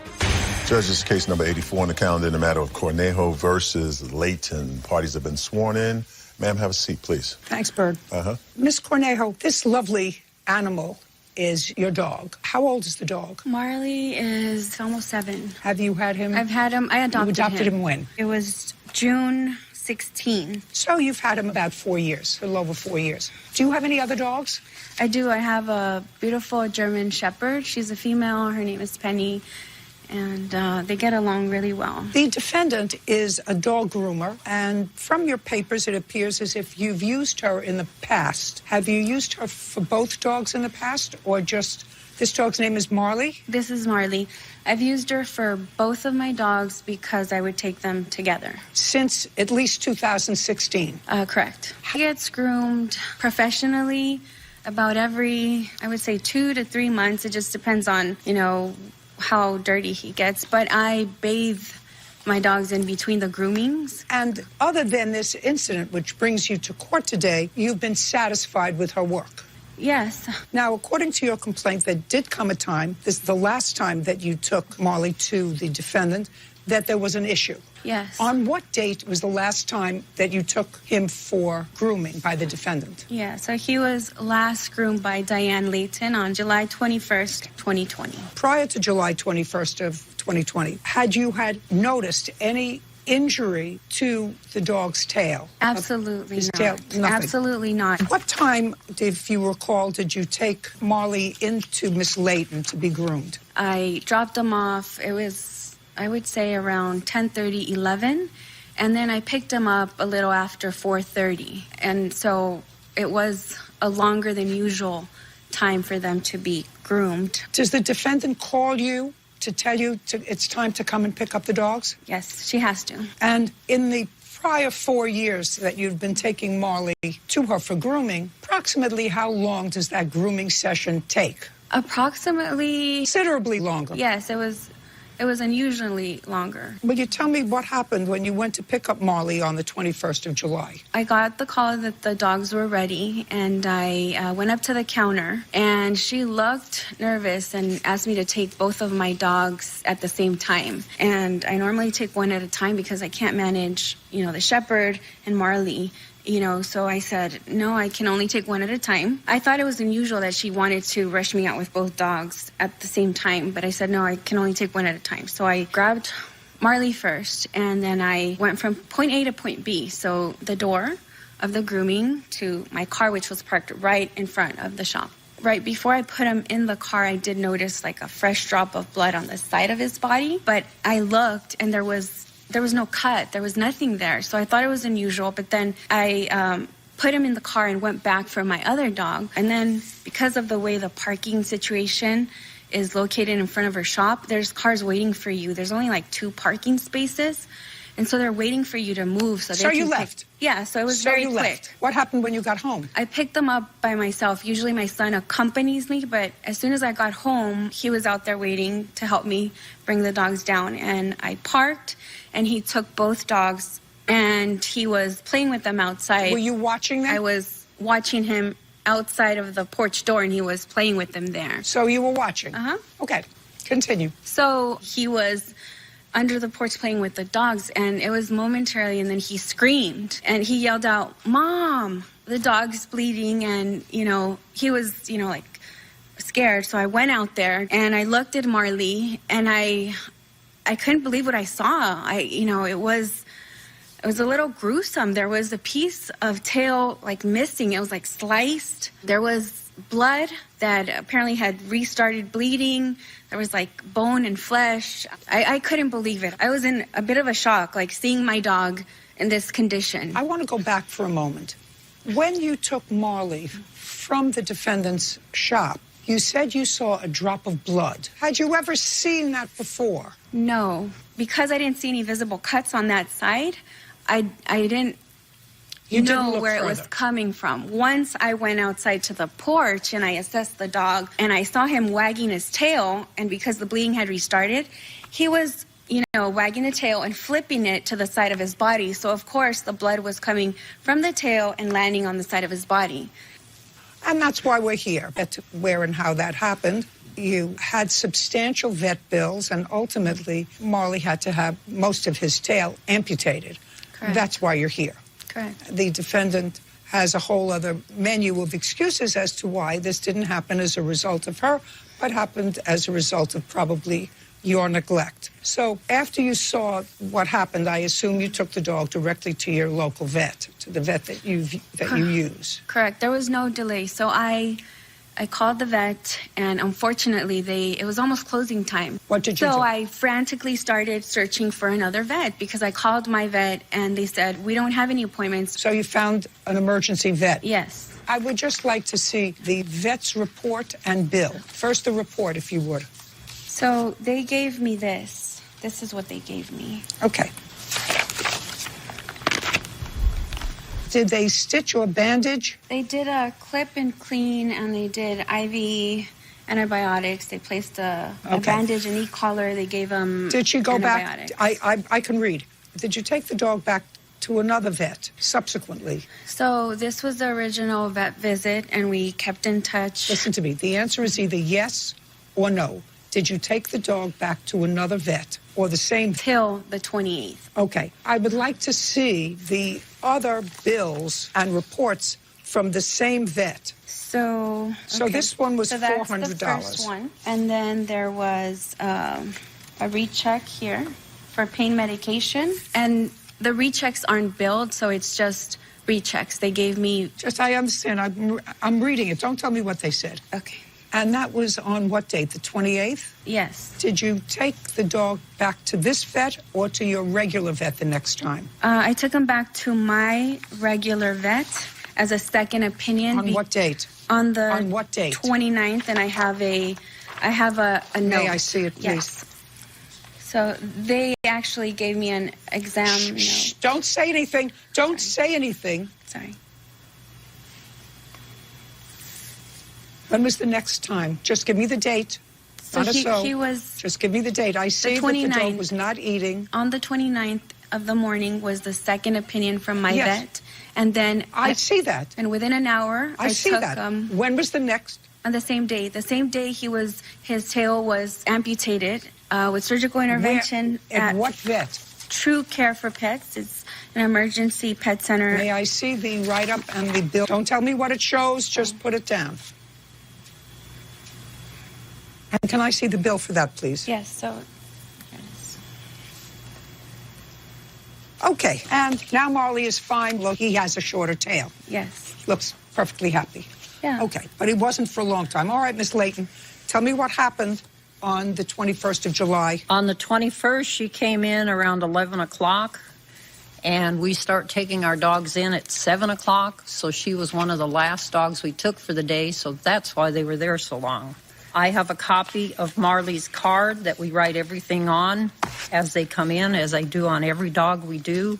Judge, this is case number 84 on the calendar in the matter of Cornejo versus Layton. Parties have been sworn in. Ma'am, have a seat, please. Thanks, Bird. Miss Cornejo, this lovely animal is your dog. How old is the dog? Marley is almost 7. Have you had him? I've had him. I adopted him. You adopted him when? It was June 16. So you've had him about 4 years, a little over 4 years. Do you have any other dogs? I do. I have a beautiful German Shepherd. She's a female. Her name is Penny. And they get along really well. The defendant is a dog groomer, and from your papers, it appears as if you've used her in the past. Have you used her for both dogs in the past, or just this dog's name is Marley? This is Marley. I've used her for both of my dogs because I would take them together. Since at least 2016? Correct. He gets groomed professionally about every, I would say, 2 to 3 months. It just depends on, how dirty he gets, but I bathe my dogs in between the groomings. And other than this incident, which brings you to court today, you've been satisfied with her work? Yes. Now, according to your complaint, there did come a time, this is the last time that you took Marley to the defendant, that there was an issue. Yes. On what date was the last time that you took him for grooming by the defendant? Yeah, so he was last groomed by Diane Layton on July 21st, 2020. Prior to July 21st of 2020, had you noticed any injury to the dog's tail? Absolutely not. Tail, nothing. Absolutely not. What time, if you recall, did you take Marley into Miss Layton to be groomed? I dropped him off. It was, I would say, around 10:30, 11. And then I picked him up a little after 4:30. And so it was a longer than usual time for them to be groomed. Does the defendant call you to tell you it's time to come and pick up the dogs? Yes, she has to. And in the prior 4 years that you've been taking Marley to her for grooming, approximately how long does that grooming session take? Approximately... Considerably longer. Yes, it was unusually longer. Will you tell me what happened when you went to pick up Marley on the 21st of July? I got the call that the dogs were ready, and I went up to the counter, and she looked nervous and asked me to take both of my dogs at the same time. And I normally take one at a time because I can't manage, the Shepherd and Marley. So I said, no, I can only take one at a time. I thought it was unusual that she wanted to rush me out with both dogs at the same time, but I said, no, I can only take one at a time. So I grabbed Marley first, and then I went from point A to point B. So the door of the grooming to my car, which was parked right in front of the shop. Right before I put him in the car, I did notice like a fresh drop of blood on the side of his body, but I looked and there was no cut. There was nothing there. So I thought it was unusual. But then I put him in the car and went back for my other dog. And then because of the way the parking situation is located in front of her shop, there's cars waiting for you. There's only like 2 parking spaces. And so they're waiting for you to move. So you left? Yeah, so it was very quick. Left. What happened when you got home? I picked them up by myself. Usually my son accompanies me, but as soon as I got home, he was out there waiting to help me bring the dogs down. And I parked, and he took both dogs, and he was playing with them outside. Were you watching them? I was watching him outside of the porch door, and he was playing with them there. So you were watching? Uh-huh. Okay, continue. So he was under the porch playing with the dogs, and it was momentarily, and then he screamed, and he yelled out, "Mom!" The dog's bleeding, and, he was, like scared. So I went out there, and I looked at Marley, and I couldn't believe what I saw. It was a little gruesome. There was a piece of tail, missing. It was, sliced. There was blood that apparently had restarted bleeding. There was bone and flesh. I couldn't believe it. I was in a bit of a shock, seeing my dog in this condition. I want to go back for a moment. When you took Marley from the defendant's shop, You said you saw a drop of blood. Had you ever seen that before? No, because I didn't see any visible cuts on that side. I didn't know where it was coming from. Once I went outside to the porch and I assessed the dog and I saw him wagging his tail, and because the bleeding had restarted, he was, wagging the tail and flipping it to the side of his body. So of course the blood was coming from the tail and landing on the side of his body. And that's why we're here, at where and how that happened. You had substantial vet bills, and ultimately Marley had to have most of his tail amputated. Correct. That's why you're here. Correct. The defendant has a whole other menu of excuses as to why this didn't happen as a result of her, but happened as a result of probably your neglect. So after you saw what happened, I assume you took the dog directly to your local vet, to the vet that you use. Correct. There was no delay. So I called the vet, and unfortunately, it was almost closing time. What did you do? So I frantically started searching for another vet because I called my vet, and they said, we don't have any appointments. So you found an emergency vet? Yes. I would just like to see the vet's report and bill. First, the report, if you would. So they gave me this. This is what they gave me. Okay. Did they stitch or bandage? They did a clip and clean, and they did IV antibiotics. They placed a bandage and e-collar. They gave them Did she go antibiotics. back? I can read. Did you take the dog back to another vet subsequently? So this was the original vet visit, and we kept in touch. Listen to me. The answer is either yes or no. Did you take the dog back to another vet or the same? Till the 28th. Okay. I would like to see the other bills and reports from the same vet. So this one was so that's $400. the first one. And then there was a recheck here for pain medication. And the rechecks aren't billed, so it's just rechecks. They gave me... I understand. I'm reading it. Don't tell me what they said. Okay. And that was on what date, the 28th? Yes. Did you take the dog back to this vet or to your regular vet the next time? I took him back to my regular vet as a second opinion. On what date? On what date? 29th, and I have a note. May I see it, please? Yes. So they actually gave me an exam note. Don't say anything. Don't say anything. Sorry. When was the next time? Just give me the date. So he was... Just give me the date. I see that the dog was not eating. On the 29th of the morning was the second opinion from my vet. And then... I see that. And within an hour, I see took that. him... When was the next? On the same day. The same day his tail was amputated with surgical intervention. At what vet? True Care for Pets. It's an emergency pet center. May I see the write-up and the bill? Don't tell me what it shows. Just put it down. And can I see the bill for that, please? Yes, so... Okay, and now Marley is fine. Look, he has a shorter tail. Yes. Looks perfectly happy. Yeah. Okay, but he wasn't for a long time. All right, Miss Layton, tell me what happened on the 21st of July. On the 21st, she came in around 11 o'clock, and we start taking our dogs in at 7 o'clock, so she was one of the last dogs we took for the day, so that's why they were there so long. I have a copy of Marley's card that we write everything on as they come in, as I do on every dog we do.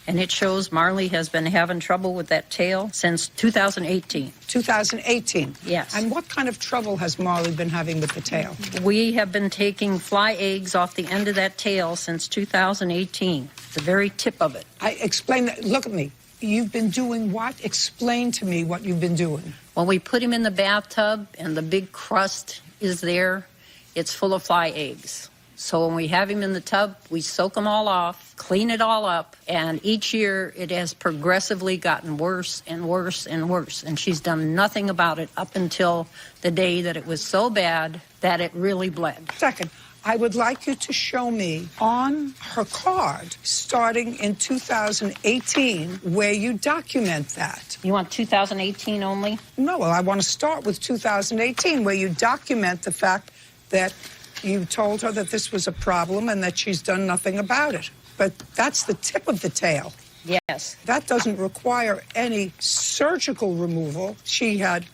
And it shows Marley has been having trouble with that tail since 2018. 2018? Yes. And what kind of trouble has Marley been having with the tail? We have been taking fly eggs off the end of that tail since 2018, the very tip of it. Explain that. Look at me. You've been doing what? Explain to me what you've been doing. When we put him in the bathtub and the big crust is there, it's full of fly eggs. So when we have him in the tub, we soak them all off, clean it all up, and each year it has progressively gotten worse and worse and worse. And she's done nothing about it up until the day that it was so bad that it really bled. Second, I would like you to show me on her card, starting in 2018, where you document that. You want 2018 only? No, well, I want to start with 2018, where you document the fact that you told her that this was a problem and that she's done nothing about it. But that's the tip of the tail. Yes. That doesn't require any surgical removal. She had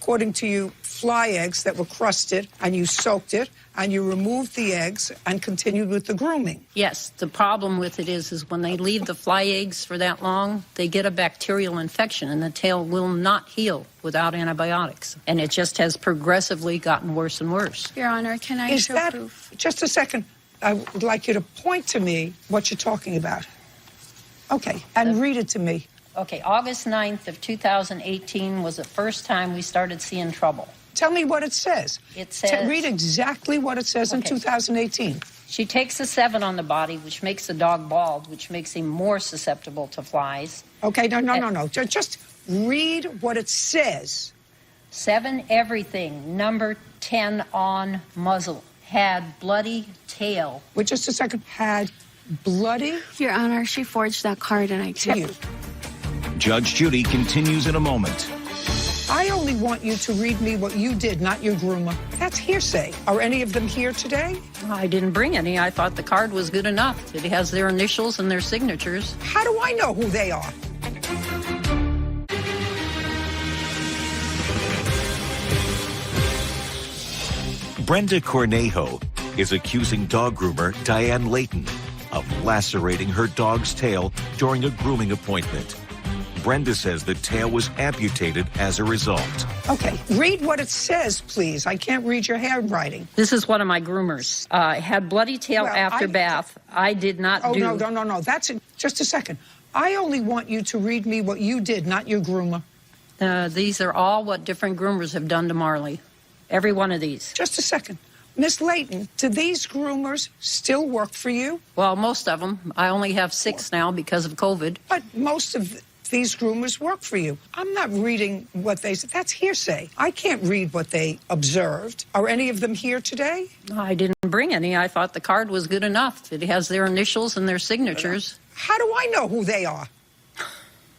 according to you, fly eggs that were crusted, and you soaked it, and you removed the eggs and continued with the grooming. Yes, the problem with it is when they leave the fly eggs for that long, they get a bacterial infection, and the tail will not heal without antibiotics. And it just has progressively gotten worse and worse. Your Honor, can I show proof? Just a second. I would like you to point to me what you're talking about. Okay, and read it to me. Okay, August 9th of 2018 was the first time we started seeing trouble. Tell me what it says. It says... Read exactly what it says in 2018. She takes a 7 on the body, which makes the dog bald, which makes him more susceptible to flies. Okay, no. Just read what it says. 7, everything. Number 10 on muzzle. Had bloody tail. Wait just a second. Had bloody? Your Honor, she forged that card and I can't. Judge Judy continues in a moment. I only want you to read me what you did, not your groomer. That's hearsay. Are any of them here today? I didn't bring any. I thought the card was good enough. It has their initials and their signatures. How do I know who they are? Brenda Cornejo is accusing dog groomer Diane Layton of lacerating her dog's tail during a grooming appointment. Brenda says the tail was amputated as a result. Okay, read what it says, please. I can't read your handwriting. This is one of my groomers. Had bloody tail after bath. I did not do... Oh, no. That's it. Just a second. I only want you to read me what you did, not your groomer. These are all what different groomers have done to Marley. Every one of these. Just a second. Miss Layton, do these groomers still work for you? Well, most of them. I only have 6 now because of COVID. But most of these groomers work for you. I'm not reading what they said. That's hearsay. I can't read what they observed. Are any of them here today? I didn't bring any. I thought the card was good enough. It has their initials and their signatures. How do I know who they are?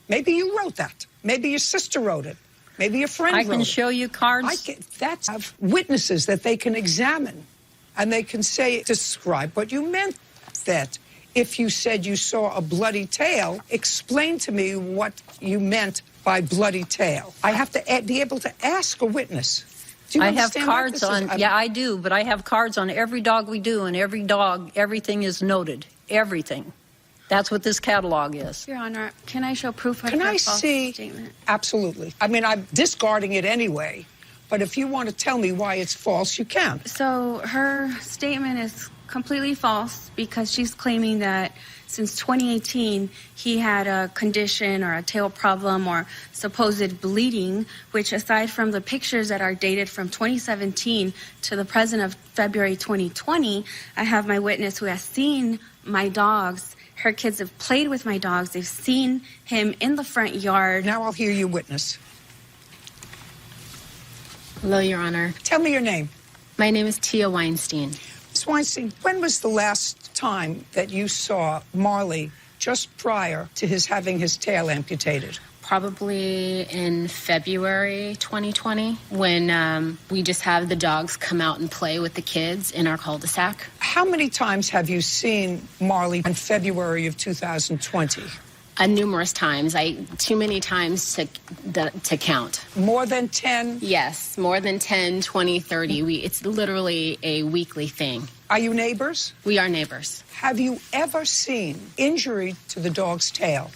Maybe you wrote that. Maybe your sister wrote it. Maybe your friend wrote it. I can show you cards. That's witnesses that they can examine. And they can say, describe what you meant. That if you said you saw a bloody tail, explain to me what you meant by bloody tail. I have to be able to ask a witness. Do you understand? I have cards on, yeah, I do, but I have cards on every dog we do, and every dog, everything is noted. Everything. That's what this catalog is. Your Honor, can I show proof of her false statement? Absolutely. I mean, I'm discarding it anyway, but if you want to tell me why it's false, you can. So her statement is completely false because she's claiming that since 2018, he had a condition or a tail problem or supposed bleeding, which aside from the pictures that are dated from 2017 to the present of February 2020, I have my witness who has seen my dogs. Her kids have played with my dogs. They've seen him in the front yard. Now I'll hear you witness. Hello, Your Honor. Tell me your name. My name is Tia Weinstein. Ms. Weinstein, when was the last time that you saw Marley just prior to his having his tail amputated? Probably in February 2020 when we just have the dogs come out and play with the kids in our cul-de-sac. How many times have you seen Marley in February of 2020? Numerous times. Too many times to count. More than 10? Yes, more than 10, 20, 30. It's literally a weekly thing. Are you neighbors? We are neighbors. Have you ever seen injury to the dog's tail?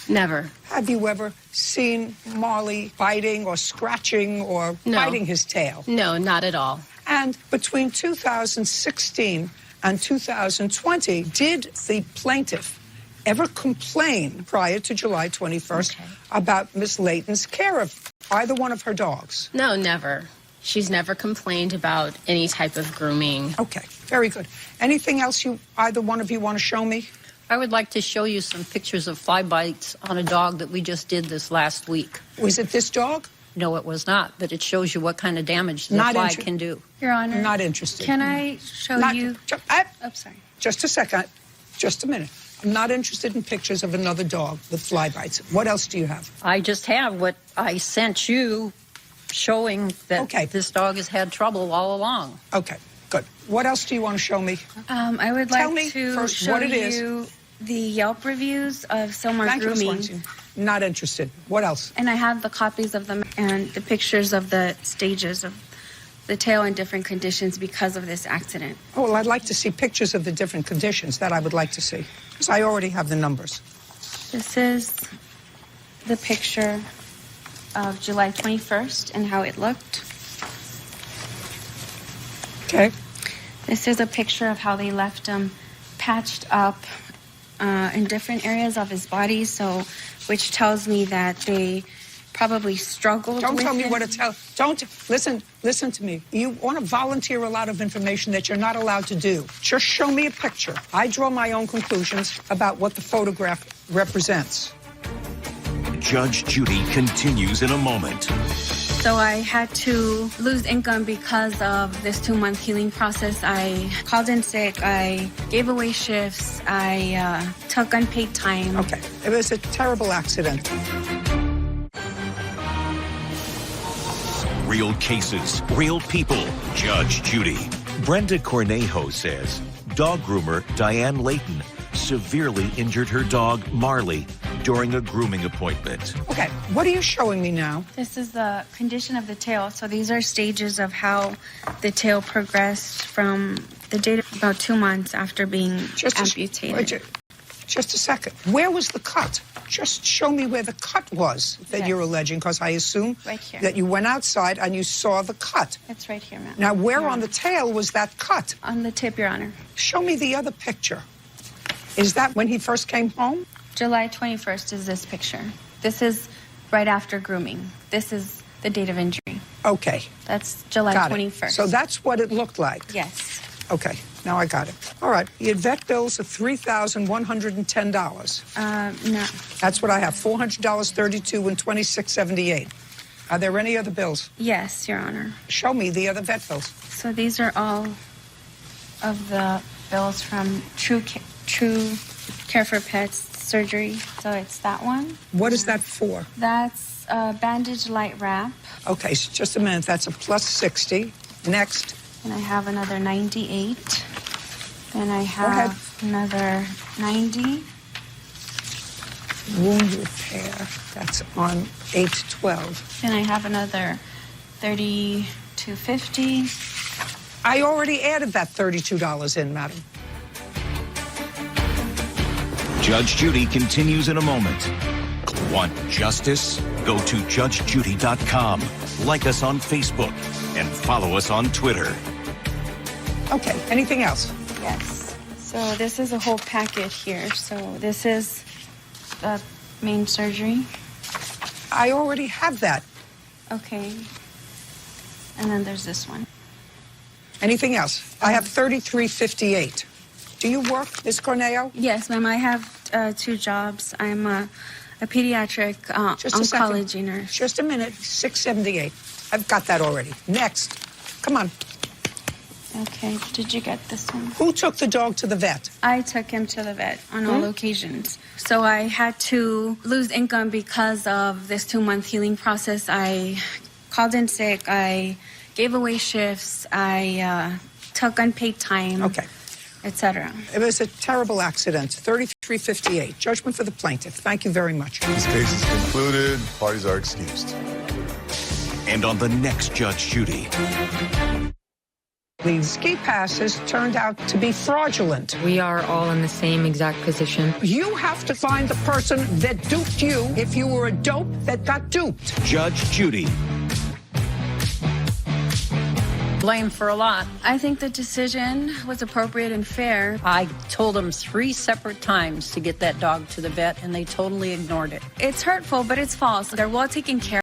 Never. Have you ever seen Marley biting or scratching or biting his tail? No, not at all. And between 2016 and 2020, did the plaintiff ever complain prior to July 21st about Miss Layton's care of either one of her dogs? No, never. She's never complained about any type of grooming. Okay, very good. Anything else either one of you want to show me? I would like to show you some pictures of fly bites on a dog that we just did this last week. Was it this dog? No, it was not, but it shows you what kind of damage the fly can do. Your Honor. Not interested. Can I show you? I'm sorry. Just a second. Just a minute. I'm not interested in pictures of another dog with fly bites. What else do you have? I just have what I sent you showing that this dog has had trouble all along. Okay, good. What else do you want to show me? I would like to first show what it is. you the Yelp reviews of Sylmar Thank you, Ms. Grooming. Weinstein. Not interested. What else? And I have the copies of them and the pictures of the stages of the tail in different conditions because of this accident. Oh, well, I'd like to see pictures of the different conditions. That I would like to see. Because I already have the numbers. This is the picture of July 21st and how it looked. Okay. This is a picture of how they left him patched up in different areas of his body, so which tells me that they probably struggled Don't with tell me him. what to tell. Don't listen to me. You want to volunteer a lot of information that you're not allowed to do. Just show me a picture. I draw my own conclusions about what the photograph represents. Judge Judy continues in a moment. So I had to lose income because of this 2-month healing process. I called in sick. I gave away shifts. I took unpaid time. Okay. It was a terrible accident. Real cases, real people. Judge Judy. Brenda Cornejo says dog groomer Diane Layton severely injured her dog Marley during a grooming appointment. Okay, what are you showing me now? This is the condition of the tail. So these are stages of how the tail progressed from the date of about 2 months after being amputated. Just a second. Where was the cut? Just show me where the cut was that you're alleging, because I assume Right here. that you went outside and you saw the cut. It's right here, ma'am. Now, where Your on the tail was that cut? On the tip, Your Honor. Show me the other picture. Is that when he first came home? July 21st is this picture. This is right after grooming. This is the date of injury. Okay. That's July Got 21st. it. So that's what it looked like. Yes. Okay, now I got it. All right, you had vet bills of $3,110. No. That's what I have, $400.32 and $26.78. Are there any other bills? Yes, Your Honor. Show me the other vet bills. So these are all of the bills from True Care for Pets surgery. So it's that one. What is that for? That's a bandage light wrap. Okay, so just a minute. That's a plus 60. Next. And I have another 98. Then I ahead. have another 90. Wound repair. That's on 812. Then I have another 32.50. I already added that $32 in, madam. Judge Judy continues in a moment. Want justice? Go to judgejudy.com. Like us on Facebook and follow us on Twitter. Okay, anything else? Yes. So this is a whole packet here. So this is the main surgery. I already have that. Okay. And then there's this one. Anything else? I have $33.58. Do you work, Ms. Corneo? Yes, ma'am. I have 2 jobs. I'm a pediatric oncology nurse. Just a minute. $6.78. I've got that already. Next. Come on. Okay. Did you get this one? Who took the dog to the vet? I took him to the vet on all occasions. So I had to lose income because of this 2-month healing process. I called in sick. I gave away shifts. I took unpaid time. Okay. Etc. It was a terrible accident. $33.58. Judgment for the plaintiff. Thank you very much. This case is concluded. Parties are excused. And on the next Judge Judy. The ski passes turned out to be fraudulent. We are all in the same exact position. You have to find the person that duped you if you were a dope that got duped. Judge Judy. Blame for a lot. I think the decision was appropriate and fair. I told them 3 separate times to get that dog to the vet, and they totally ignored it. It's hurtful, but it's false. They're well taken care of.